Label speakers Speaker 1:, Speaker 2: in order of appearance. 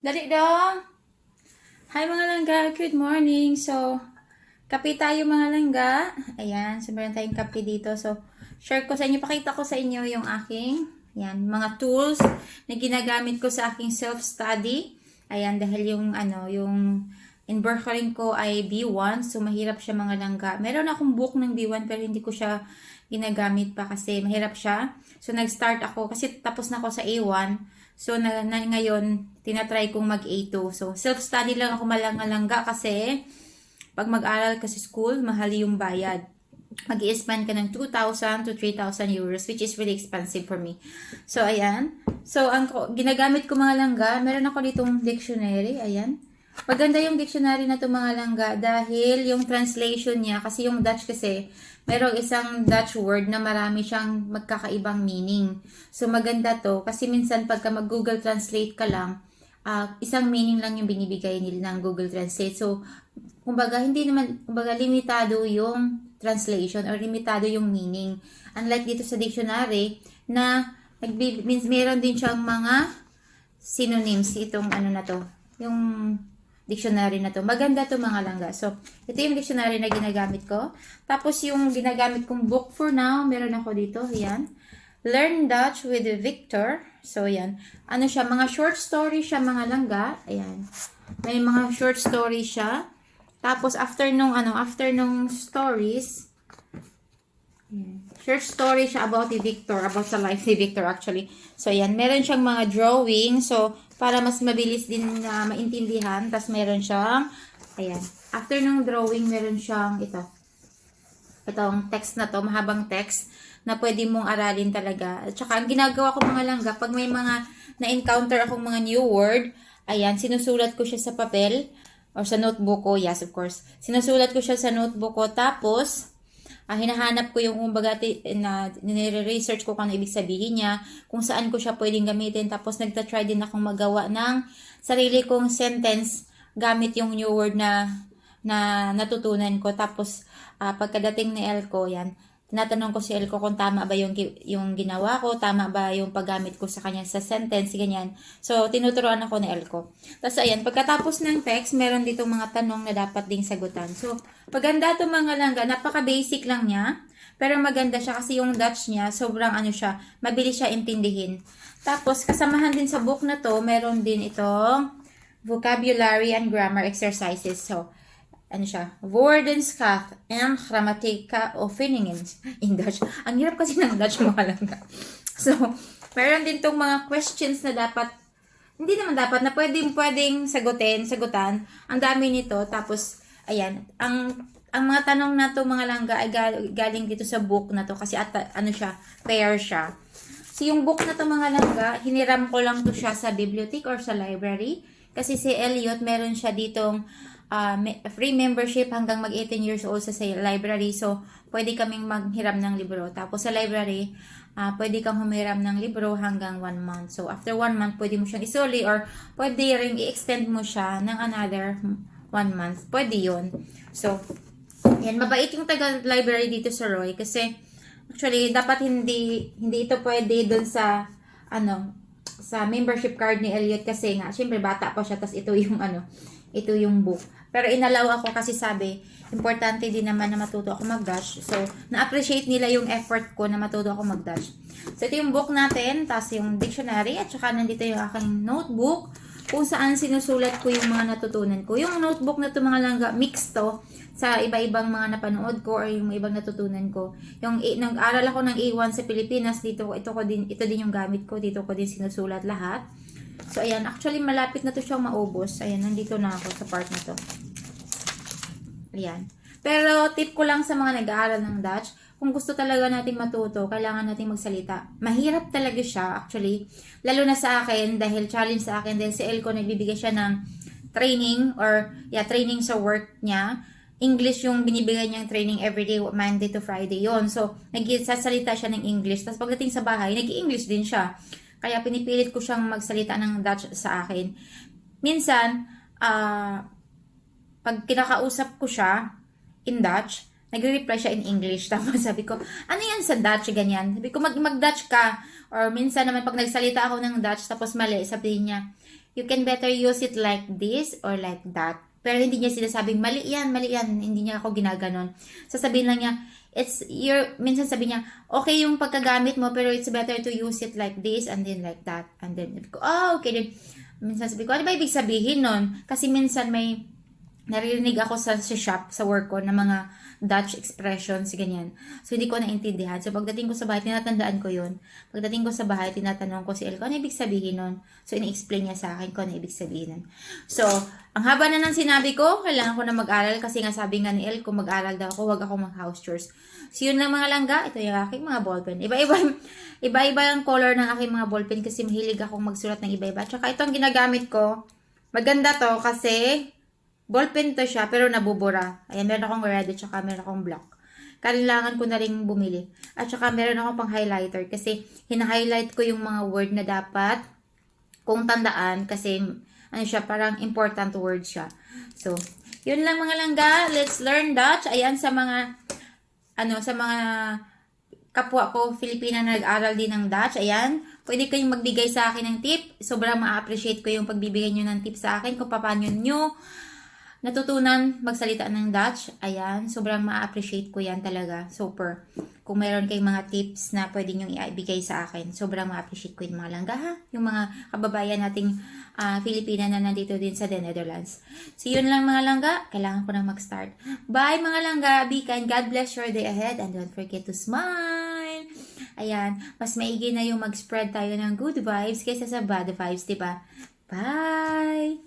Speaker 1: Dali dong! Hi mga langga! Good morning! So, kape tayo mga langga. Ayan, so meron tayong kape dito. So, share ko sa inyo, pakita ko sa inyo yung aking mga tools na ginagamit ko sa aking self-study. Ayan, dahil yung in Berkeley ko ay B1, so mahirap siya mga langga. Meron akong book ng B1 pero hindi ko siya ginagamit pa kasi mahirap siya. So, nag-start ako kasi tapos na ako sa A1. So, ngayon, tinatry kong mag-A2. So, self-study lang ako malanga-langga kasi pag mag-aral ka sa school, mahal yung bayad. Mag-i-spend ka ng 2,000 to 3,000 euros, which is really expensive for me. So, ayan. So, ang ginagamit ko mga langga, meron ako ditong dictionary. Ayan. Maganda yung dictionary na to mga langga dahil yung translation niya, kasi yung Dutch kasi, merong isang Dutch word na marami siyang magkakaibang meaning. So, maganda to kasi minsan pagka mag-Google Translate ka lang, isang meaning lang yung binibigay nila ng Google Translate. So, kumbaga, limitado yung translation or limitado yung meaning. Unlike dito sa dictionary na meron din siyang mga synonyms itong na to. Yung dictionary na to. Maganda to mga langga. So, ito yung dictionary na ginagamit ko. Tapos yung ginagamit kong book for now, meron ako dito. Ayan. Learn Dutch with Victor. So, ayan. Ano siya? Mga short story siya mga langga. Ayan. May mga short story siya. Tapos, after nung stories, short story siya about ni Victor, about sa life ni Victor actually. So, ayan, meron siyang mga drawing. So, para mas mabilis din na maintindihan. Tapos, meron siyang, ayan, after nung drawing, meron siyang itong text na to, mahabang text, na pwede mong aralin talaga. At saka, ang ginagawa ko mga langga, pag may mga na-encounter akong mga new word, ayan, sinusulat ko siya sa papel, or sa notebook ko, yes, of course. Sinusulat ko siya sa notebook ko, tapos, hinahanap ko yung nire-research ko kung ano ibig sabihin niya, kung saan ko siya pwedeng gamitin, tapos nagta-try din akong magawa ng sarili kong sentence gamit yung new word na natutunan ko. Tapos, pagkadating ni Elko, yan, tinatanong ko si Elko kung tama ba yung ginawa ko, tama ba yung paggamit ko sa kanya sa sentence, ganyan. So, tinuturuan ako ni Elko. Tapos, ayan, pagkatapos ng text, meron dito mga tanong na dapat ding sagutan. So, paganda to mga langga, napaka-basic lang niya, pero maganda siya kasi yung Dutch niya, sobrang siya, mabilis siya intindihin. Tapos, kasamahan din sa book na to, meron din itong vocabulary and grammar exercises. So, siya, woordenschat en grammatica oefeningen in Dutch. Ang hirap kasi ng Dutch mga langga. So, meron din tong mga questions na dapat, hindi naman dapat, na pwedeng sagutan. Ang dami nito. Tapos, ayan, ang mga tanong na to mga langga ay galing dito sa book na to kasi siya, pair siya. So, yung book na to mga langga, hiniram ko lang to siya sa bibliothèque or sa library. Kasi si Elliot, meron siya ditong free membership hanggang mag 18 years old sa library. So, pwede kaming maghiram ng libro. Tapos sa library, pwede kang humiram ng libro hanggang 1 month. So, after 1 month, pwede mo siyang isoli or pwede rin i-extend mo siya ng another 1 month. Pwede yun. So, yan. Mabait yung taga-library dito sa Roy kasi actually, dapat hindi ito pwede dun sa sa membership card ni Elliot kasi nga, syempre bata pa siya, tas ito yung book. Pero inalaw ako kasi sabi, importante din naman na matuto ako mag-Dutch. So, na-appreciate nila yung effort ko na matuto ako mag-Dutch. So, ito yung book natin, tas yung dictionary, at saka nandito yung aking notebook, kung saan sinusulat ko yung mga natutunan ko. Yung notebook na to mga langga, mix to sa iba-ibang mga napanood ko or yung ibang natutunan ko. Yung nag-aral ako ng A1 sa Pilipinas, ito din yung gamit ko, dito ko din sinusulat lahat. So, ayan. Actually, malapit na to siyang maubos. Ayan, nandito na ako sa part na to. Ayan. Pero, tip ko lang sa mga nag-aaral ng Dutch, kung gusto talaga nating matuto, kailangan nating magsalita. Mahirap talaga siya, actually. Lalo na sa akin, dahil challenge sa akin, dahil si Elko nagbibigay siya ng training training sa work niya. English yung binibigay niyang training everyday, Monday to Friday yon. So, nagsasalita siya ng English. Tapos pagdating sa bahay, nag-English din siya. Kaya pinipilit ko siyang magsalita ng Dutch sa akin. Minsan, pag kinakausap ko siya in Dutch, nagre-reply siya in English. Tapos sabi ko, ano yan sa Dutch, ganyan? Sabi ko, mag-Dutch ka. Or minsan naman, pag nagsalita ako ng Dutch, tapos mali, sabihin niya, you can better use it like this or like that. Pero hindi niya sinasabing, mali yan. Hindi niya ako ginaganon. Sasabihin lang niya, minsan sabi niya, okay yung pagkagamit mo, pero it's better to use it like this and then like that. And then, okay. Then, minsan sabi ko, ano ba ibig sabihin nun? Kasi minsan may naririnig ako sa shop, sa work ko, na mga Dutch expressions, ganyan. So, hindi ko naintindihan. So, pagdating ko sa bahay, tinatandaan ko yun. Pagdating ko sa bahay, tinatanong ko si El, ano ibig sabihin nun? So, ini-explain niya sa akin kung ano ibig sabihin nun. So, ang haba na ng sinabi ko, kailangan ko na mag-aral kasi nga sabi nga ni El, kung mag-aral daw ako, huwag ako mag-house chores. So, yun lang mga langga. Ito yung aking mga ballpen. Iba-iba yung color ng aking mga ballpen kasi mahilig akong magsulat ng iba-iba. Tsaka itong ginagamit ko, maganda to kasi ballpen to siya, pero nabubura. Ayan, meron akong red at saka meron akong black. Kailangan ko na rin bumili. At saka meron akong pang highlighter kasi hina-highlight ko yung mga word na dapat kung tandaan kasi ano siya, parang important word siya. So, yun lang mga langga. Let's learn Dutch. Ayan, sa mga kapwa ko Filipina na nag-aral din ng Dutch. Ayan, pwede kayong magbigay sa akin ng tip. Sobrang ma-appreciate ko yung pagbibigay nyo ng tip sa akin kung paano nyo natutunan magsalita ng Dutch. Ayan, sobrang ma-appreciate ko yan talaga. Super. Kung meron kayong mga tips na pwede nyo ibigay sa akin, sobrang ma-appreciate ko yung mga langga ha. Yung mga kababayan nating Filipina na nandito din sa The Netherlands. So, yun lang mga langga. Kailangan ko na mag-start. Bye mga langga. Be kind. God bless your day ahead. And don't forget to smile. Ayan, mas maigi na yung mag-spread tayo ng good vibes kaysa sa bad vibes, diba? Bye!